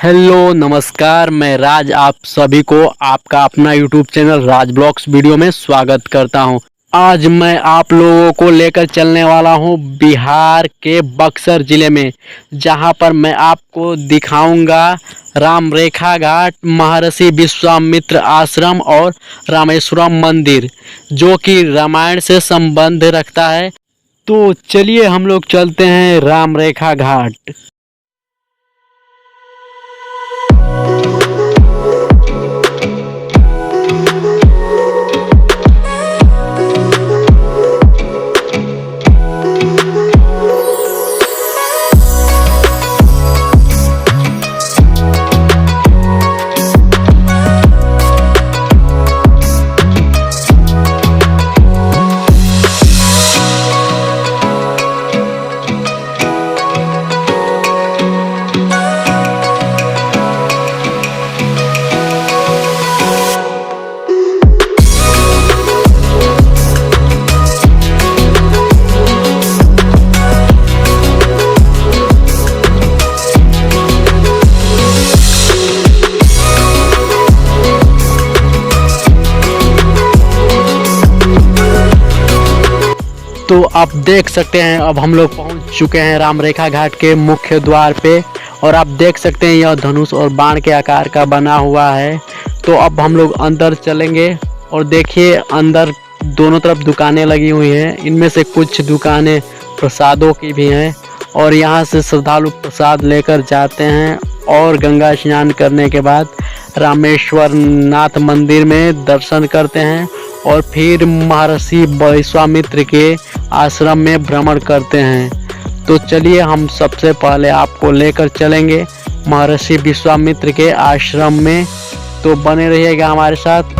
Hello नमस्कार, मैं राज आप सभी को आपका अपना यूट्यूब चैनल राज ब्लॉग्स वीडियो में स्वागत करता हूं। आज मैं आप लोगों को लेकर चलने वाला हूं बिहार के बक्सर ज़िले में, जहां पर मैं आपको दिखाऊंगा राम रेखा घाट, महर्षि विश्वामित्र आश्रम और रामेश्वरम मंदिर, जो कि रामायण से संबंध रखता है। तो चलिए हम लोग चलते हैं राम रेखा घाट। तो आप देख सकते हैं अब हम लोग पहुंच चुके हैं राम रेखा घाट के मुख्य द्वार पे, और आप देख सकते हैं यह धनुष और बाण के आकार का बना हुआ है। तो अब हम लोग अंदर चलेंगे और देखिए अंदर दोनों तरफ दुकानें लगी हुई हैं। इनमें से कुछ दुकानें प्रसादों की भी हैं, और यहाँ से श्रद्धालु प्रसाद लेकर जाते हैं और गंगा स्नान करने के बाद रामेश्वर नाथ मंदिर में दर्शन करते हैं और फिर महर्षि विश्वामित्र के आश्रम में भ्रमण करते हैं। तो चलिए हम सबसे पहले आपको लेकर चलेंगे महर्षि विश्वामित्र के आश्रम में। तो बने रहिएगा हमारे साथ।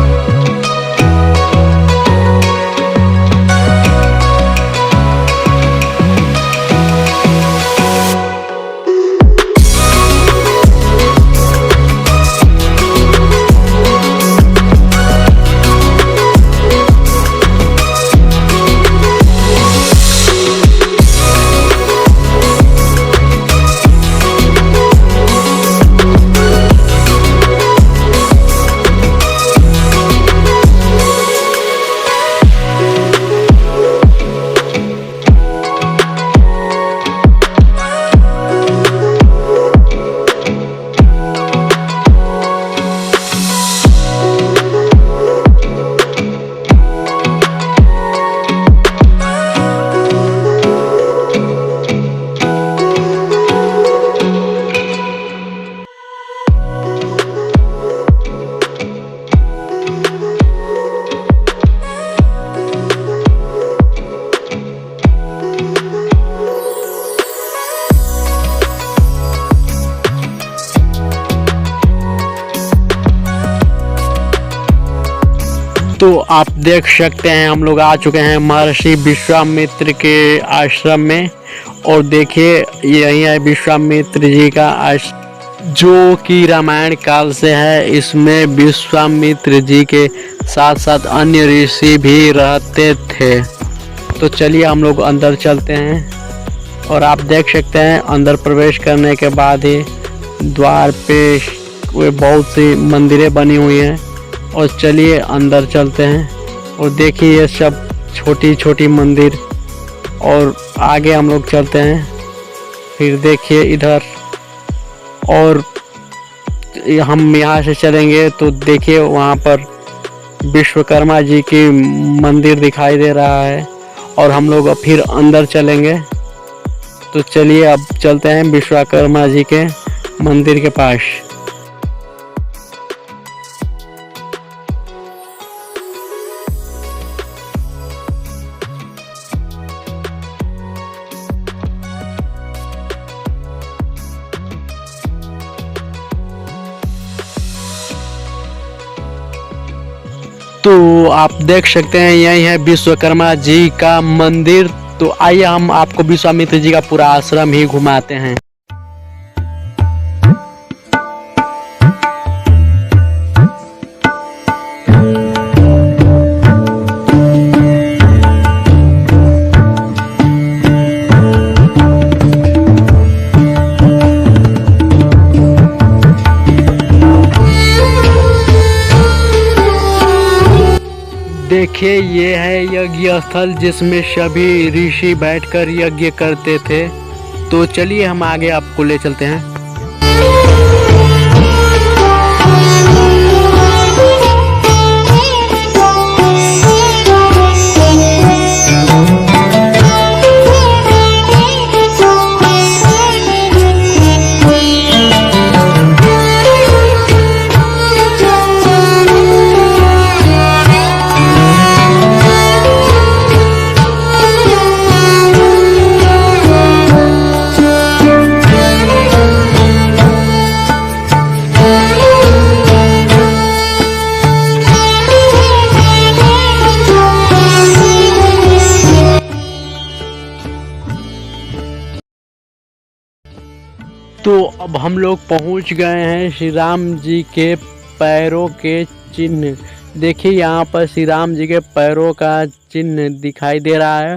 तो आप देख सकते हैं हम लोग आ चुके हैं महर्षि विश्वामित्र के आश्रम में, और देखिए यही है विश्वामित्र जी का आश्रम, जो कि रामायण काल से है। इसमें विश्वामित्र जी के साथ साथ अन्य ऋषि भी रहते थे। तो चलिए हम लोग अंदर चलते हैं, और आप देख सकते हैं अंदर प्रवेश करने के बाद ही द्वार पे वे बहुत सी मंदिरें बनी हुई हैं। और चलिए अंदर चलते हैं और देखिए ये सब छोटी छोटी मंदिर, और आगे हम लोग चलते हैं। फिर देखिए इधर, और हम यहाँ से चलेंगे तो देखिए वहाँ पर विश्वकर्मा जी की मंदिर दिखाई दे रहा है, और हम लोग फिर अंदर चलेंगे। तो चलिए अब चलते हैं विश्वकर्मा जी के मंदिर के पास। तो आप देख सकते हैं यही है विश्वकर्मा जी का मंदिर। तो आइए हम आपको विश्वामित्र जी का पूरा आश्रम ही घुमाते हैं। देखिए ये है यज्ञ स्थल जिसमें सभी ऋषि बैठकर यज्ञ करते थे। तो चलिए हम आगे आपको ले चलते हैं। तो अब हम लोग पहुंच गए हैं श्री राम जी के पैरों के चिन्ह। देखिए यहाँ पर श्री राम जी के पैरों का चिन्ह दिखाई दे रहा है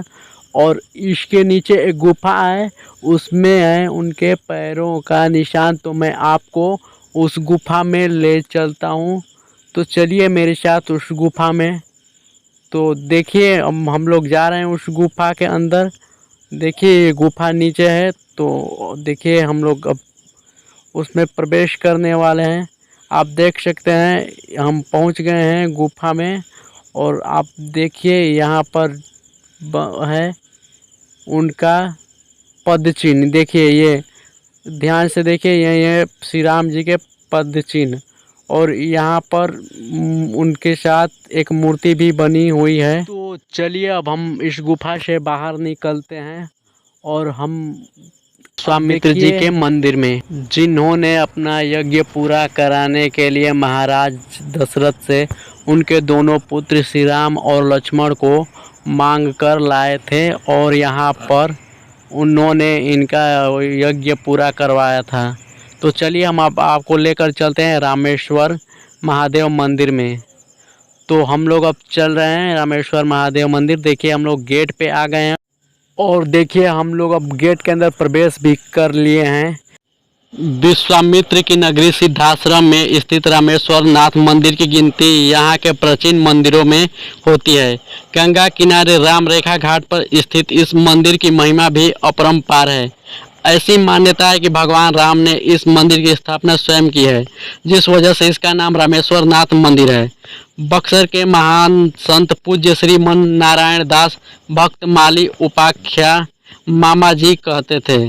और इसके नीचे एक गुफा है, उसमें है उनके पैरों का निशान। तो मैं आपको उस गुफा में ले चलता हूँ, तो चलिए मेरे साथ उस गुफा में। तो देखिए हम लोग जा रहे हैं उस गुफा के अंदर। देखिए ये गुफा नीचे है, तो देखिए हम लोग अब उसमें प्रवेश करने वाले हैं। आप देख सकते हैं हम पहुंच गए हैं गुफा में और आप देखिए यहाँ पर है उनका पद चिन्ह। देखिए ये ध्यान से देखिए, ये श्री राम जी के पद चिन्ह और यहाँ पर उनके साथ एक मूर्ति भी बनी हुई है। तो चलिए अब हम इस गुफा से बाहर निकलते हैं और हम विश्वामित्र जी के मंदिर में, जिन्होंने अपना यज्ञ पूरा कराने के लिए महाराज दशरथ से उनके दोनों पुत्र श्री राम और लक्ष्मण को मांग कर लाए थे और यहाँ पर उन्होंने इनका यज्ञ पूरा करवाया था। तो चलिए हम आपको लेकर चलते हैं रामेश्वर महादेव मंदिर में। तो हम लोग अब चल रहे हैं रामेश्वर महादेव मंदिर। देखिए हम लोग गेट पे आ गए हैं और देखिए हम लोग अब गेट के अंदर प्रवेश भी कर लिए हैं। विश्वामित्र की नगरी सिद्धाश्रम में स्थित रामेश्वर नाथ मंदिर की गिनती यहाँ के प्राचीन मंदिरों में होती है। गंगा किनारे राम रेखा घाट पर स्थित इस मंदिर की महिमा भी अपरंपार है। ऐसी मान्यता है कि भगवान राम ने इस मंदिर की स्थापना स्वयं की है, जिस वजह से इसका नाम रामेश्वर नाथ मंदिर है। बक्सर के महान संत पूज्य श्री मन नारायण दास भक्त माली उपाख्या मामा जी कहते थे,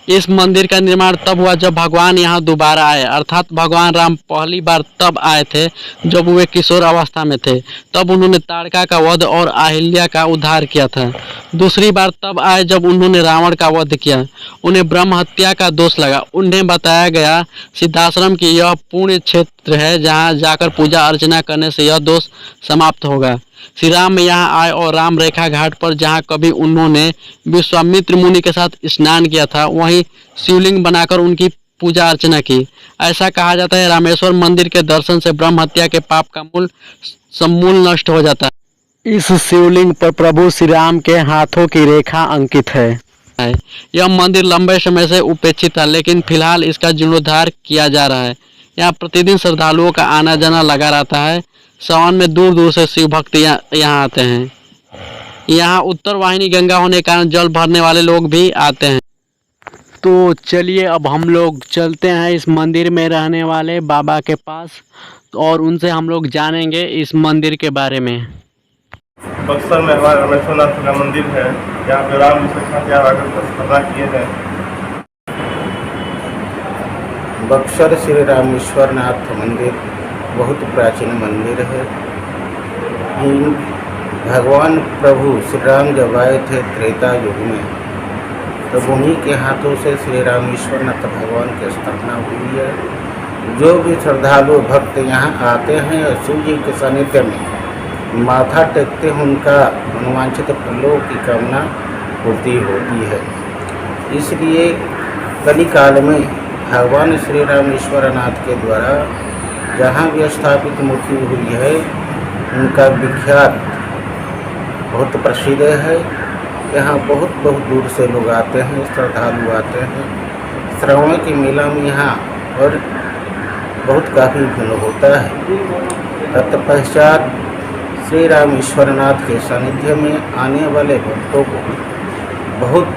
इस मंदिर का निर्माण तब हुआ जब भगवान यहाँ दोबारा आए, अर्थात भगवान राम पहली बार तब आए थे जब वे किशोर अवस्था में थे। तब उन्होंने ताड़का का वध और अहिल्या का उद्धार किया था। दूसरी बार तब आए जब उन्होंने रावण का वध किया। उन्हें ब्रह्म हत्या का दोष लगा। उन्हें बताया गया सिद्धाश्रम की यह पुण्य क्षेत्र है जहाँ जाकर पूजा अर्चना करने से यह दोष समाप्त होगा। श्री राम यहाँ आए और राम रेखा घाट पर जहाँ कभी उन्होंने विश्वामित्र मुनि के साथ स्नान किया था, वहीं शिवलिंग बनाकर उनकी पूजा अर्चना की। ऐसा कहा जाता है रामेश्वर मंदिर के दर्शन से ब्रह्म हत्या के पाप का समूल नष्ट हो जाता है। इस शिवलिंग पर प्रभु श्री राम के हाथों की रेखा अंकित है। यह मंदिर लंबे समय से उपेक्षित था, लेकिन फिलहाल इसका जीर्णोद्धार किया जा रहा है। यहाँ प्रतिदिन श्रद्धालुओं का आना जाना लगा रहता है। सावन में दूर दूर से शिव भक्त यहाँ आते हैं। यहाँ उत्तर वाहिनी गंगा होने के कारण जल भरने वाले लोग भी आते हैं। तो चलिए अब हम लोग चलते हैं इस मंदिर में रहने वाले बाबा के पास और उनसे हम लोग जानेंगे इस मंदिर के बारे में। बक्सर में हमारा रामेश्वरनाथ का मंदिर है। यहाँ पे राम जी स्थापना किए हैं। बक्सर श्री रामेश्वरनाथ मंदिर बहुत प्राचीन मंदिर है। भगवान प्रभु श्री राम जब आए थे त्रेता युग में, तब उन्हीं के हाथों से श्री रामेश्वरनाथ भगवान की स्थापना हुई है। जो भी श्रद्धालु भक्त यहाँ आते हैं और शिव जी के सानिध्य में माथा टेकते हैं, उनका मनोवांछित फलों की कामना पूर्ति होती है। इसलिए कली काल में भगवान श्री रामेश्वरनाथ के द्वारा जहाँ भी स्थापित मूर्ति हुई है, उनका विख्यात बहुत प्रसिद्ध है। यहाँ बहुत बहुत दूर से लोग आते हैं, श्रद्धालु आते हैं। श्रावण के मेला में यहाँ और बहुत काफ़ी भीड़ होता है। तत्पश्चात श्री राम ईश्वरनाथ के सानिध्य में आने वाले भक्तों को बहुत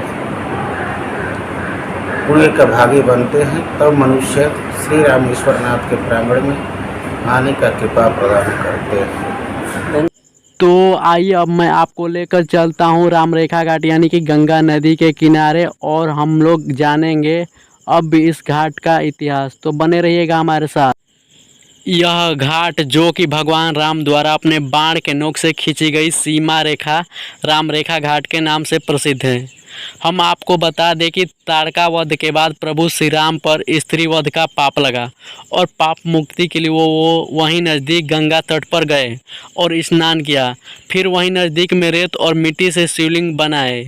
पुण्य का भागी बनते हैं, तब मनुष्य श्री राम ईश्वरनाथ के प्रांगण में आने का कृपा प्रदान करते हैं। तो आइए अब मैं आपको लेकर चलता हूँ राम रेखा घाट यानी कि गंगा नदी के किनारे, और हम लोग जानेंगे अब भी इस घाट का इतिहास। तो बने रहिएगा हमारे साथ। यह घाट जो कि भगवान राम द्वारा अपने बाण के नोक से खींची गई सीमा रेखा राम रेखा घाट के नाम से प्रसिद्ध है। हम आपको बता दें कि ताड़का वध के बाद प्रभु श्री राम पर स्त्री वध का पाप लगा और पाप मुक्ति के लिए वो वहीं नज़दीक गंगा तट पर गए और स्नान किया। फिर वहीं नज़दीक में रेत और मिट्टी से शिवलिंग बनाए,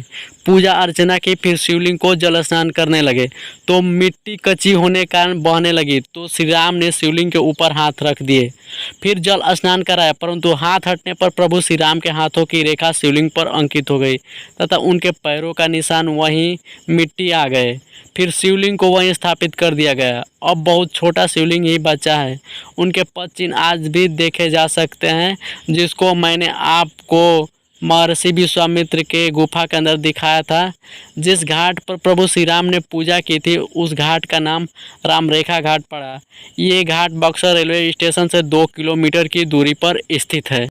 पूजा अर्चना की। फिर शिवलिंग को जल स्नान करने लगे तो मिट्टी कच्ची होने के कारण बहने लगी, तो श्री राम ने शिवलिंग के ऊपर हाथ रख दिए, फिर जल स्नान कराया, परंतु हाथ हटने पर प्रभु श्री राम के हाथों की रेखा शिवलिंग पर अंकित हो गई तथा उनके पैरों का निशान वहीं मिट्टी आ गए। फिर शिवलिंग को वहीं स्थापित कर दिया गया। अब बहुत छोटा शिवलिंग ही बचा है। उनके पद चिन्ह आज भी देखे जा सकते हैं, जिसको मैंने आपको महर्षि विश्वामित्र के गुफा के अंदर दिखाया था। जिस घाट पर प्रभु श्री राम ने पूजा की थी उस घाट का नाम राम रेखा घाट पड़ा। ये घाट बक्सर रेलवे स्टेशन से 2 किलोमीटर की दूरी पर स्थित है।